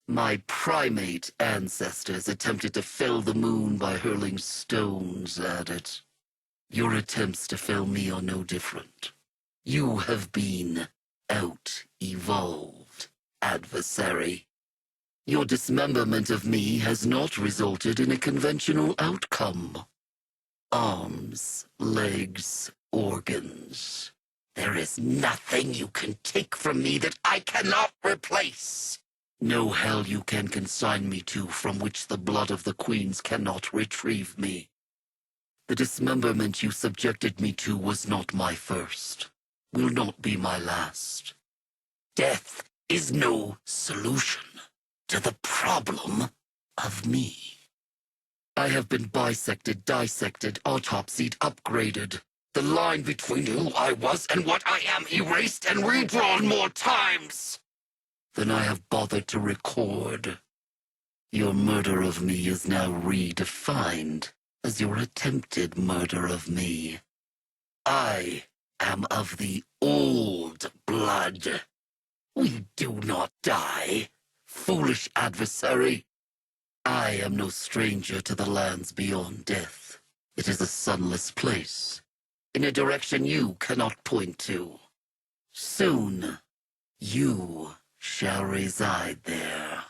My primate ancestors attempted to fell the moon by hurling stones at it. Your attempts to fell me are no different. You have been out-evolved, adversary. Your dismemberment of me has not resulted in a conventional outcome. Arms, legs, organs. There is nothing you can take from me that I cannot replace. No hell you can consign me to from which the blood of the queens cannot retrieve me. The dismemberment you subjected me to was not my first, will not be my last. Death is no solution to the problem of me. I have been bisected, dissected, autopsied, upgraded. The line between who I was and what I am erased and redrawn more times than I have bothered to record. Your murder of me is now redefined as your attempted murder of me. I am of the old blood. We do not die, foolish adversary. I am no stranger to the lands beyond death. It is a sunless place, in a direction you cannot point to. Soon, you shall reside there.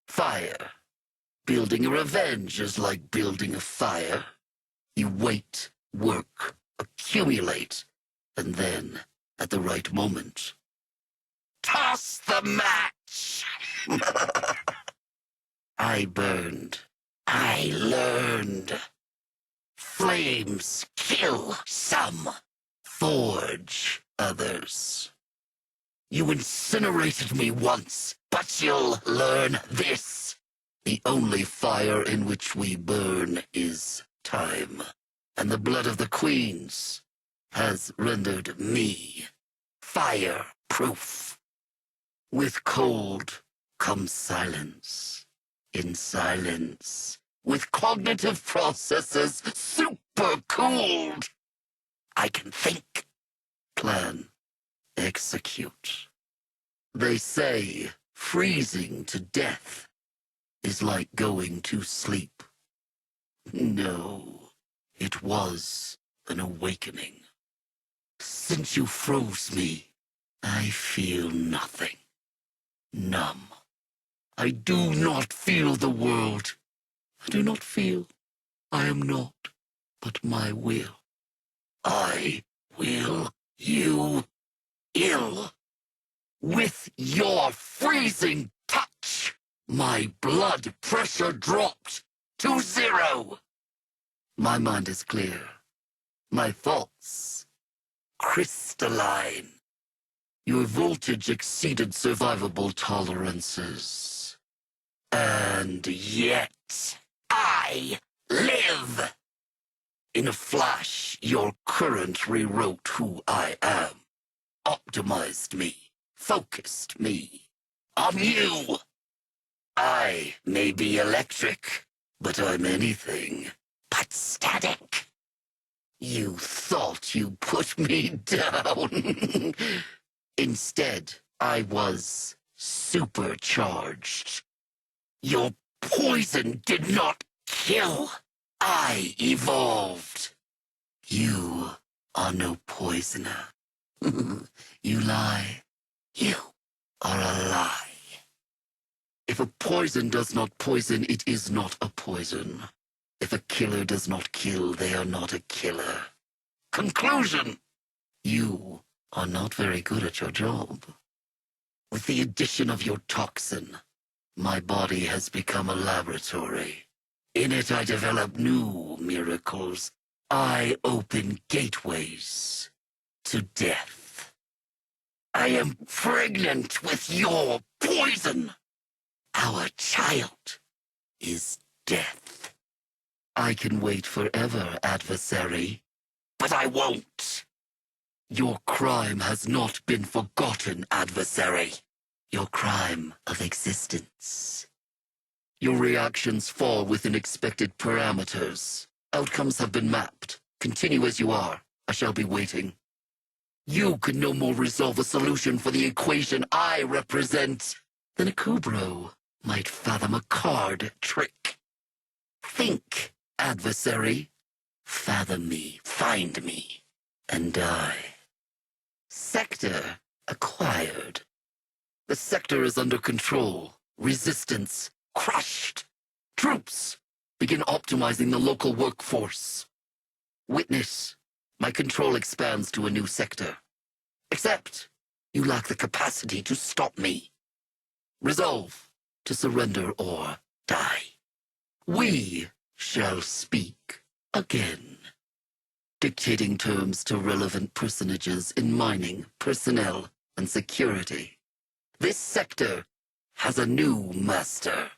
Fire. Building a revenge is like building a fire. You wait, work, accumulate, and then, at the right moment, toss the match! I burned. I learned. Flames kill some, forge others. You incinerated me once, but you'll learn this. The only fire in which we burn is time, and the blood of the queens has rendered me fireproof. With cold comes silence. In silence, with cognitive processes super-cooled, I can think, plan, execute. They say freezing to death is like going to sleep. No, it was an awakening. Since you froze me, I feel nothing. Numb. I do not feel the world. I do not feel. I am not, but my will. I will you ill. With your freezing touch, my blood pressure dropped to 0. My mind is clear. My thoughts crystalline. Your voltage exceeded survivable tolerances. And yet, I live! In a flash, your current rewrote who I am. Optimized me. Focused me. On you! I may be electric, but I'm anything but static. You thought you put me down. Instead, I was supercharged. Your poison did not kill. I evolved. You are no poisoner. You lie. You are a lie. If a poison does not poison, it is not a poison. If a killer does not kill, they are not a killer. Conclusion! You are not very good at your job. With the addition of your toxin, my body has become a laboratory. In it I develop new miracles. I open gateways to death. I am pregnant with your poison. Our child is death. I can wait forever, adversary, but I won't. Your crime has not been forgotten, adversary. Your crime of existence. Your reactions fall within expected parameters. Outcomes have been mapped. Continue as you are. I shall be waiting. You could no more resolve a solution for the equation I represent than a Kubro. might fathom a card trick. Think, adversary. Fathom me, find me, and die. Sector acquired. The sector is under control. Resistance crushed. Troops, begin optimizing the local workforce. Witness, my control expands to a new sector. Except, you lack the capacity to stop me. Resolve to surrender or die. We shall speak again. Dictating terms to relevant personages in mining, personnel, and security. This sector has a new master.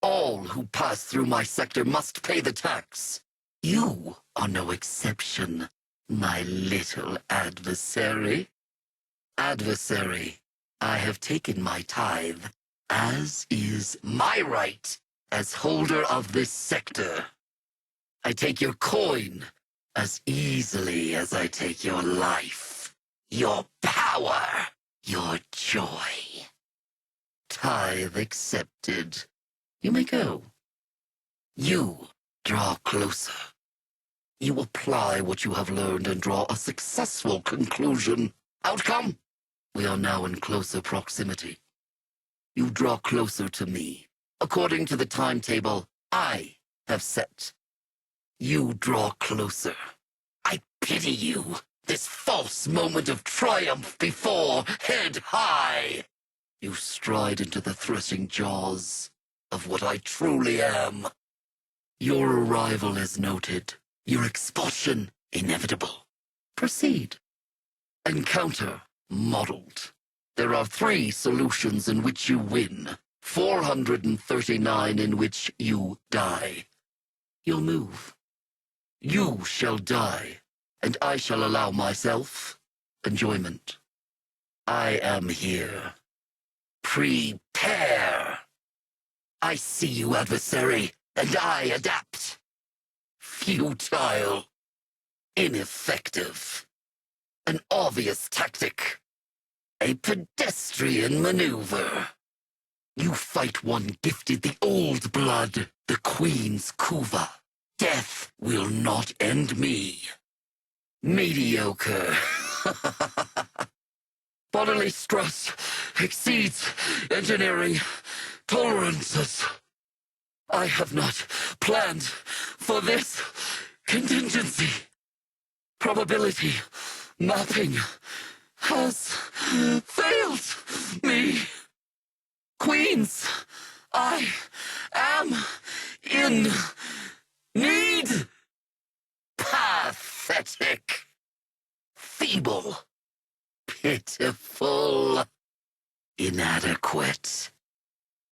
All who pass through my sector must pay the tax. You are no exception, my little adversary. Adversary, I have taken my tithe, as is my right as holder of this sector. I take your coin as easily as I take your life, your power, your joy. Tithe accepted. You may go. You draw closer. You apply what you have learned and draw a successful conclusion. Outcome? We are now in closer proximity. You draw closer to me, according to the timetable I have set. You draw closer. I pity you, this false moment of triumph before, head high. You stride into the threshing jaws of what I truly am. Your arrival is noted, your expulsion inevitable. Proceed. Encounter modeled. There are 3 solutions in which you win, 439 in which you die. You'll move. You shall die, and I shall allow myself enjoyment. I am here. Prepare. I see you, adversary, and I adapt. Futile. Ineffective. An obvious tactic. A pedestrian maneuver. You fight one gifted the old blood, the Queen's Kuva. Death will not end me. Mediocre. Bodily stress exceeds engineering tolerances. I have not planned for this contingency. Probability mapping has failed me. Queens, I am in need. Pathetic. Feeble. Pitiful. Inadequate.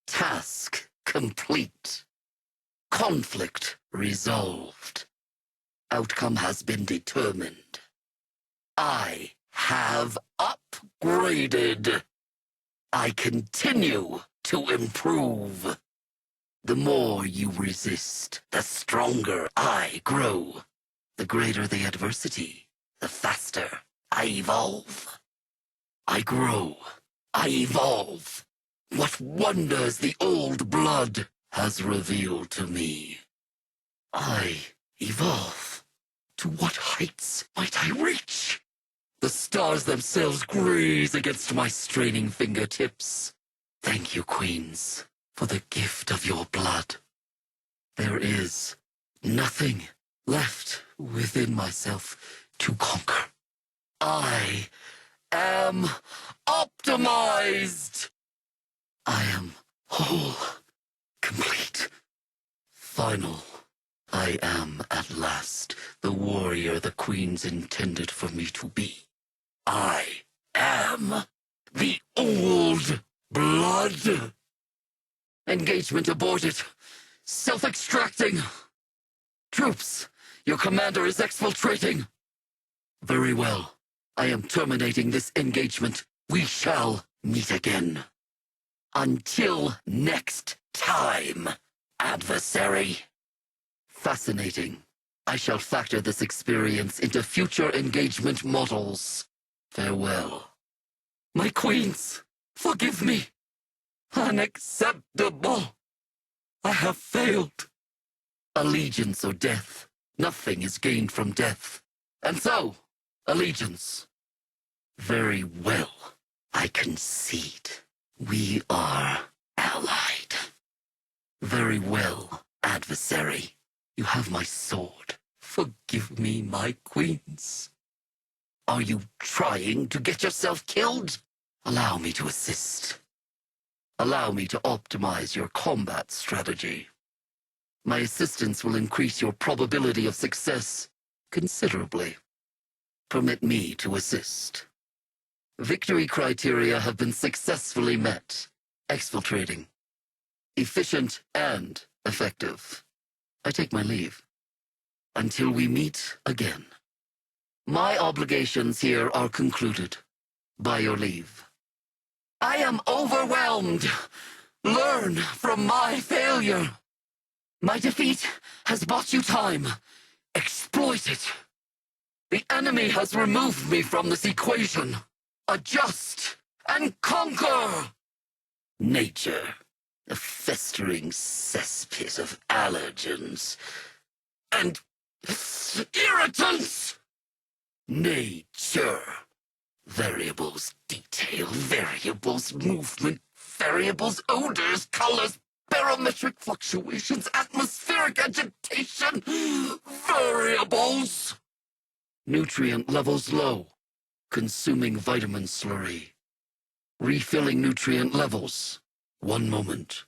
Task complete. Conflict resolved. Outcome has been determined. I have upgraded. I continue to improve. The more you resist, the stronger I grow. The greater the adversity, the faster I evolve. I grow. I evolve. What wonders the old blood has revealed to me. I evolve. To what heights might I reach? The stars themselves graze against my straining fingertips. Thank you, queens, for the gift of your blood. There is nothing left within myself to conquer. I am optimized. I am whole, complete, final. I am, at last, the warrior the queens intended for me to be. I am the old blood. Engagement aborted. Self-extracting. Troops, your commander is exfiltrating. Very well. I am terminating this engagement. We shall meet again. Until next time, adversary. Fascinating. I shall factor this experience into future engagement models. Farewell. My queens, forgive me. Unacceptable! I have failed. Allegiance or death. Nothing is gained from death. And so, allegiance. Very well. I concede. We are allied. Very well, adversary. You have my sword. Forgive me, my queens. Are you trying to get yourself killed? Allow me to assist. Allow me to optimize your combat strategy. My assistance will increase your probability of success considerably. Permit me to assist. Victory criteria have been successfully met. Exfiltrating. Efficient and effective. I take my leave. Until we meet again. My obligations here are concluded. By your leave. I am overwhelmed. Learn from my failure. My defeat has bought you time. Exploit it. The enemy has removed me from this equation. Adjust and conquer. Nature, a festering cesspit of allergens and irritants. Nature. Variables, detail, variables, movement, variables, odors, colors, barometric fluctuations, atmospheric agitation, variables. Nutrient levels low. Consuming vitamin slurry. Refilling nutrient levels. One moment.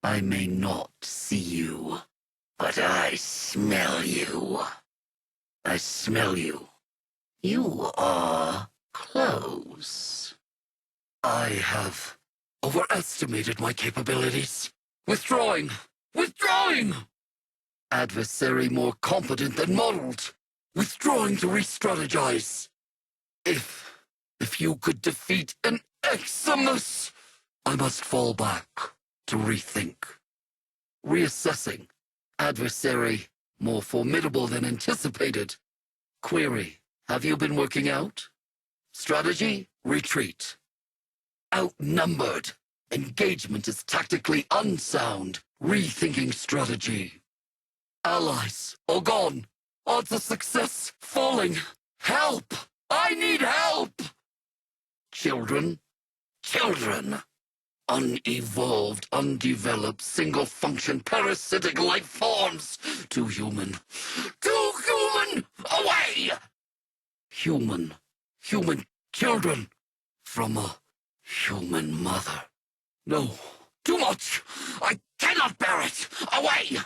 I may not see you, but I smell you. I smell you. You are close. I have overestimated my capabilities. Withdrawing! Withdrawing! Adversary more competent than modeled. Withdrawing to re-strategize. If you could defeat an Eximus, I must fall back to rethink. Reassessing. Adversary more formidable than anticipated. Query. Have you been working out? Strategy, retreat. Outnumbered. Engagement is tactically unsound. Rethinking strategy. Allies, all gone. Odds of success falling. Help! I need help! Children. Unevolved, undeveloped, single-function, parasitic life forms. Too human. Away! Human children from a human mother. No, too much! I cannot bear it! Away!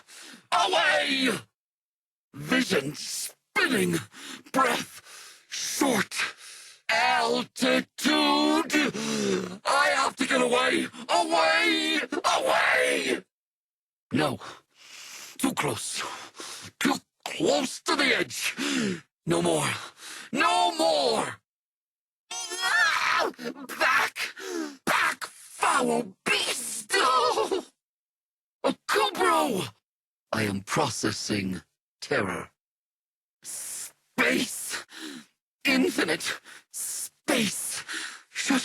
Vision spinning, breath short, altitude! I have to get away! Away! No, too close to the edge. No more! Ah! Back, foul beast! Oh! A Kubro! I am processing terror. Space! Infinite space should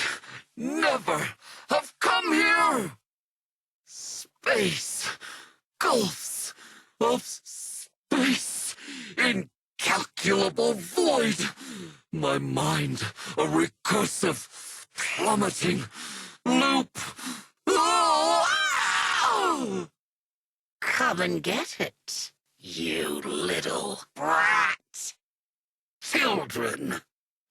never have come here! Space! Gulfs of space! Incalculable void! My mind a recursive, plummeting loop! Oh! Come and get it, you little brat! Children,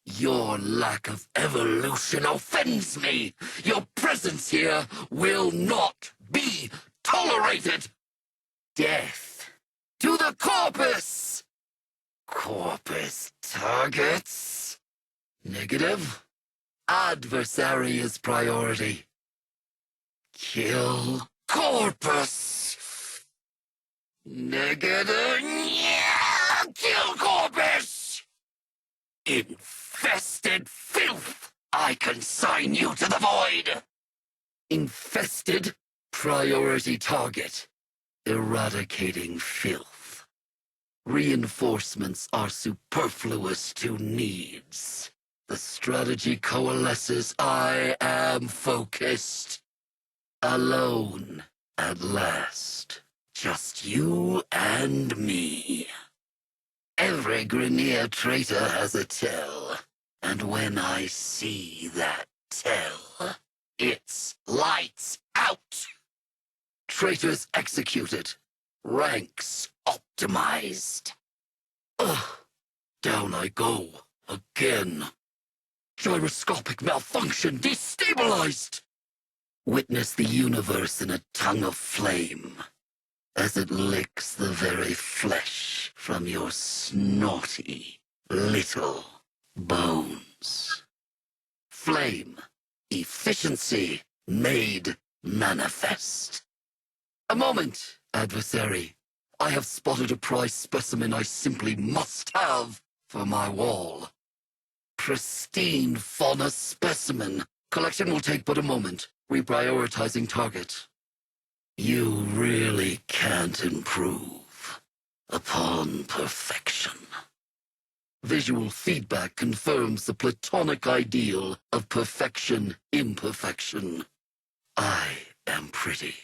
your lack of evolution offends me. Your presence here will not be tolerated. Death to the Corpus! Corpus targets? Negative. Adversary is priority. Kill Corpus. Negative. Yeah! Kill Corpus! Infested filth! I consign you to the void! Infested? Priority target. Eradicating filth. Reinforcements are superfluous to needs. The strategy coalesces. I am focused. Alone, at last. Just you and me. Every Grineer traitor has a tell, and when I see that tell, it's lights out! Traitors executed. Ranks optimized. Ugh. Down I go. Again. Gyroscopic malfunction destabilized! Witness the universe in a tongue of flame, as it licks the very flesh from your snotty little bones. Flame, efficiency made manifest. A moment, adversary. I have spotted a prize specimen I simply must have for my wall. Pristine fauna specimen. Collection will take but a moment. Reprioritizing target. You really can't improve upon perfection. Visual feedback confirms the platonic ideal of perfection imperfection. I am pretty.